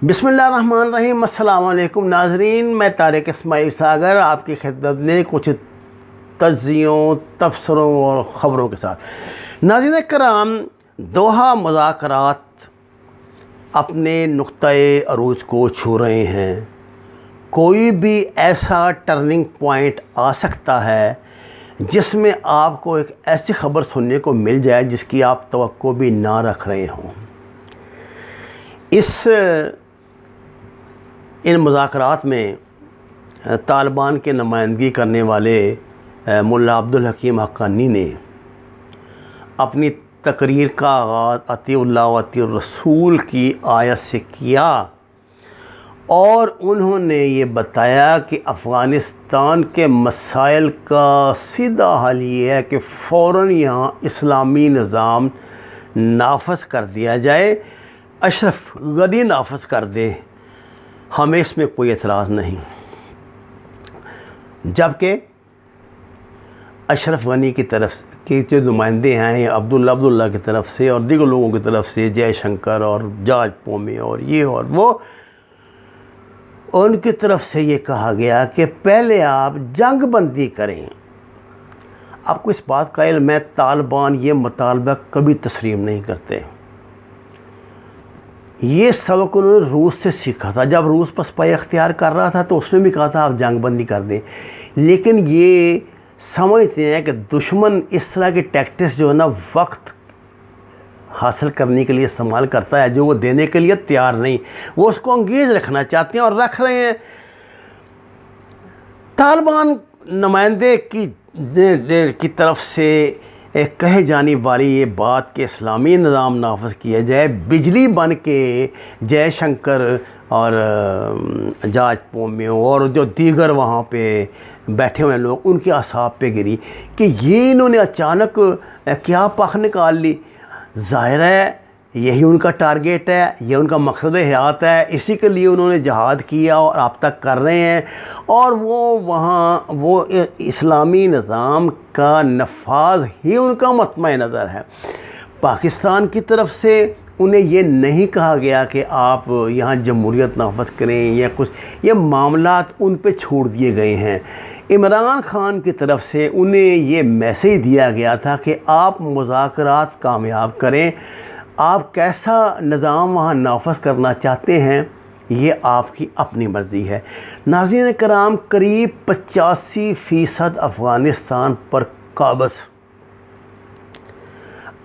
بسم اللہ الرحمن الرحیم۔ السلام علیکم ناظرین، میں طارق اسماعیل ساگر آپ کی خدمت میں کچھ تجزیوں، تبصروں اور خبروں کے ساتھ۔ ناظرین کرام، دوحہ مذاکرات اپنے نقطۂ عروج کو چھو رہے ہیں۔ کوئی بھی ایسا ٹرننگ پوائنٹ آ سکتا ہے جس میں آپ کو ایک ایسی خبر سننے کو مل جائے جس کی آپ توقع بھی نہ رکھ رہے ہوں۔ ان مذاکرات میں طالبان کے نمائندگی کرنے والے ملا عبدالحکیم حقانی نے اپنی تقریر کا آغاز اطیعوا اللہ و اطیعوا الرسول کی آیت سے کیا، اور انہوں نے یہ بتایا کہ افغانستان کے مسائل کا سیدھا حل یہ ہے کہ فوراً یہاں اسلامی نظام نافذ کر دیا جائے، اشرف غنی نافذ کر دے، ہمیں اس میں کوئی اعتراض نہیں۔ جبکہ اشرف غنی کی طرف کے جو نمائندے ہیں عبداللہ کی طرف سے اور دیگر لوگوں کی طرف سے، جے شنکر اور جارج پومے اور یہ اور وہ، ان کی طرف سے یہ کہا گیا کہ پہلے آپ جنگ بندی کریں۔ آپ کو اس بات کا علم ہے طالبان یہ مطالبہ کبھی تسلیم نہیں کرتے۔ یہ سبق انہوں نے روس سے سیکھا تھا۔ جب روس پسپائی اختیار کر رہا تھا تو اس نے بھی کہا تھا آپ جنگ بندی کر دیں، لیکن یہ سمجھتے ہیں کہ دشمن اس طرح کی ٹیکٹکس جو ہے نا وقت حاصل کرنے کے لیے استعمال کرتا ہے جو وہ دینے کے لیے تیار نہیں، وہ اس کو انگیز رکھنا چاہتے ہیں اور رکھ رہے ہیں۔ طالبان نمائندے کی طرف سے کہے جانے والی یہ بات کہ اسلامی نظام نافذ کیا جائے، بجلی بن کے جے شنکر اور جارج پومے اور جو دیگر وہاں پہ بیٹھے ہوئے لوگ ان کے اعصاب پہ گری کہ یہ انہوں نے اچانک کیا پخ نکال لی۔ ظاہر ہے یہی ان کا ٹارگیٹ ہے، یہ ان کا مقصد حیات ہے، اسی کے لیے انہوں نے جہاد کیا اور اب تک کر رہے ہیں، اور وہ اسلامی نظام کا نفاذ ہی ان کا مطمع نظر ہے۔ پاکستان کی طرف سے انہیں یہ نہیں کہا گیا کہ آپ یہاں جمہوریت نافذ کریں یا کچھ، یہ معاملات ان پہ چھوڑ دیے گئے ہیں۔ عمران خان کی طرف سے انہیں یہ میسیج دیا گیا تھا کہ آپ مذاکرات کامیاب کریں، آپ کیسا نظام وہاں نافذ کرنا چاہتے ہیں یہ آپ کی اپنی مرضی ہے۔ ناظرین کرام، قریب 85% افغانستان پر قابض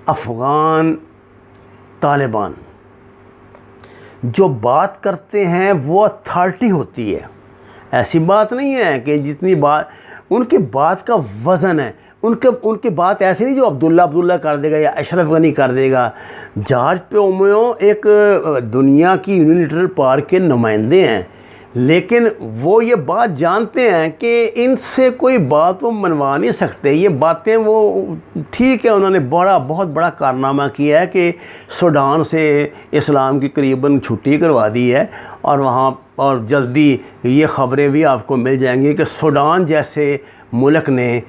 افغان طالبان جو بات کرتے ہیں وہ اتھارٹی ہوتی ہے۔ ایسی بات نہیں ہے کہ جتنی بات ان کی بات کا وزن ہے، ان کی بات ایسی نہیں جو عبداللہ کر دے گا یا اشرف غنی کر دے گا۔ جارج پومے ایک دنیا کی یونیلیٹرل پاور کے نمائندے ہیں، لیکن وہ یہ بات جانتے ہیں کہ ان سے کوئی بات وہ منوا نہیں سکتے۔ یہ باتیں وہ ٹھیک ہے، انہوں نے بہت بڑا کارنامہ کیا ہے کہ سوڈان سے اسلام کی قریباً چھٹی کروا دی ہے، اور وہاں اور جلدی یہ خبریں بھی آپ کو مل جائیں گی کہ سوڈان جیسے ملک نے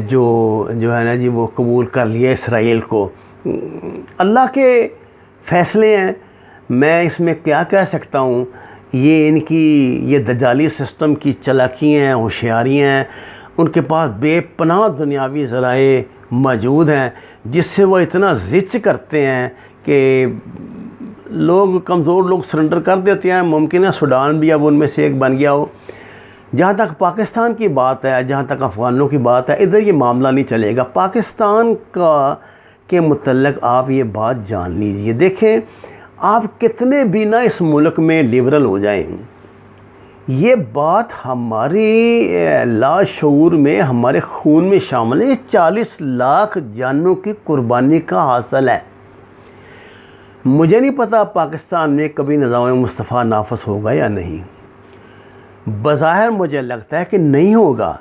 جو ہے نا جی وہ قبول کر لیا اسرائیل کو۔ اللہ کے فیصلے ہیں، میں اس میں کیا کہہ سکتا ہوں۔ یہ ان کی یہ دجالی سسٹم کی چالاکیاں ہیں، ہوشیاریاں ہیں، ان کے پاس بے پناہ دنیاوی ذرائع موجود ہیں جس سے وہ اتنا زچ کرتے ہیں کہ کمزور لوگ سرنڈر کر دیتے ہیں۔ ممکن ہے سوڈان بھی اب ان میں سے ایک بن گیا ہو۔ جہاں تک پاکستان کی بات ہے، جہاں تک افغانوں کی بات ہے، ادھر یہ معاملہ نہیں چلے گا۔ پاکستان کے متعلق آپ یہ بات جان لیجئے۔ دیکھیں، آپ کتنے بھی نہ اس ملک میں لیبرل ہو جائیں، یہ بات ہماری لاشعور میں، ہمارے خون میں شامل ہے۔ 40 لاکھ جانوں کی قربانی کا حاصل ہے۔ مجھے نہیں پتا پاکستان میں کبھی نظام مصطفیٰ نافذ ہوگا یا نہیں، بظاہر مجھے لگتا ہے کہ نہیں ہوگا،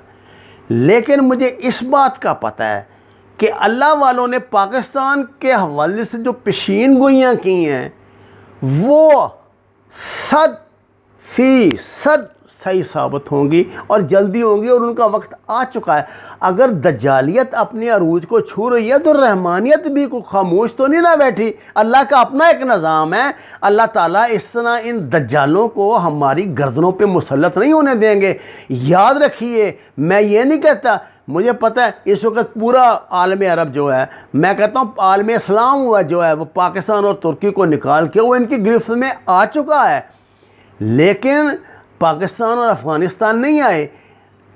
لیکن مجھے اس بات کا پتہ ہے کہ اللہ والوں نے پاکستان کے حوالے سے جو پیشین گوئیاں کی ہیں وہ فیصد صحیح ثابت ہوں گی اور جلدی ہوں گی، اور ان کا وقت آ چکا ہے۔ اگر دجالیت اپنے عروج کو چھو رہی ہے تو رحمانیت بھی کوئی خاموش تو نہیں نہ بیٹھی۔ اللہ کا اپنا ایک نظام ہے، اللہ تعالیٰ اس طرح ان دجالوں کو ہماری گردنوں پہ مسلط نہیں ہونے دیں گے۔ یاد رکھیے، میں یہ نہیں کہتا، مجھے پتہ ہے اس وقت پورا عالم عرب جو ہے، میں کہتا ہوں عالم اسلام ہوا جو ہے، وہ پاکستان اور ترکی کو نکال کے وہ ان کی گرفت میں آ چکا ہے، لیکن پاکستان اور افغانستان نہیں آئے۔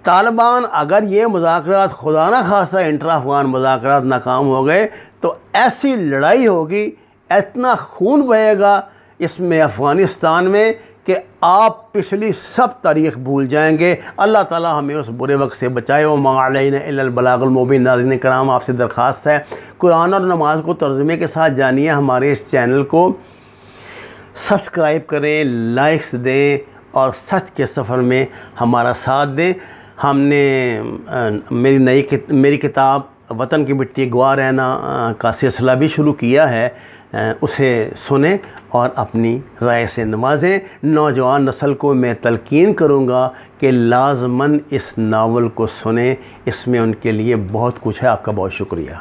طالبان اگر یہ مذاکرات خدا نہ خواستہ انٹرا افغان مذاکرات ناکام ہو گئے تو ایسی لڑائی ہوگی، اتنا خون بہے گا اس میں افغانستان میں کہ آپ پچھلی سب تاریخ بھول جائیں گے۔ اللہ تعالیٰ ہمیں اس برے وقت سے بچائے۔ وما علینا الا البلاغ المبین۔ ناظرین کرام، آپ سے درخواست ہے قرآن اور نماز کو ترجمے کے ساتھ جانیے، ہمارے اس چینل کو سبسکرائب کریں، لائکس دیں اور سچ کے سفر میں ہمارا ساتھ دیں۔ ہم نے میری کتاب وطن کی مٹی گواہ رہنا کا سلسلہ بھی شروع کیا ہے، اسے سنیں اور اپنی رائے سے نوازیں۔ نوجوان نسل کو میں تلقین کروں گا کہ لازماً اس ناول کو سنیں، اس میں ان کے لیے بہت کچھ ہے۔ آپ کا بہت شکریہ۔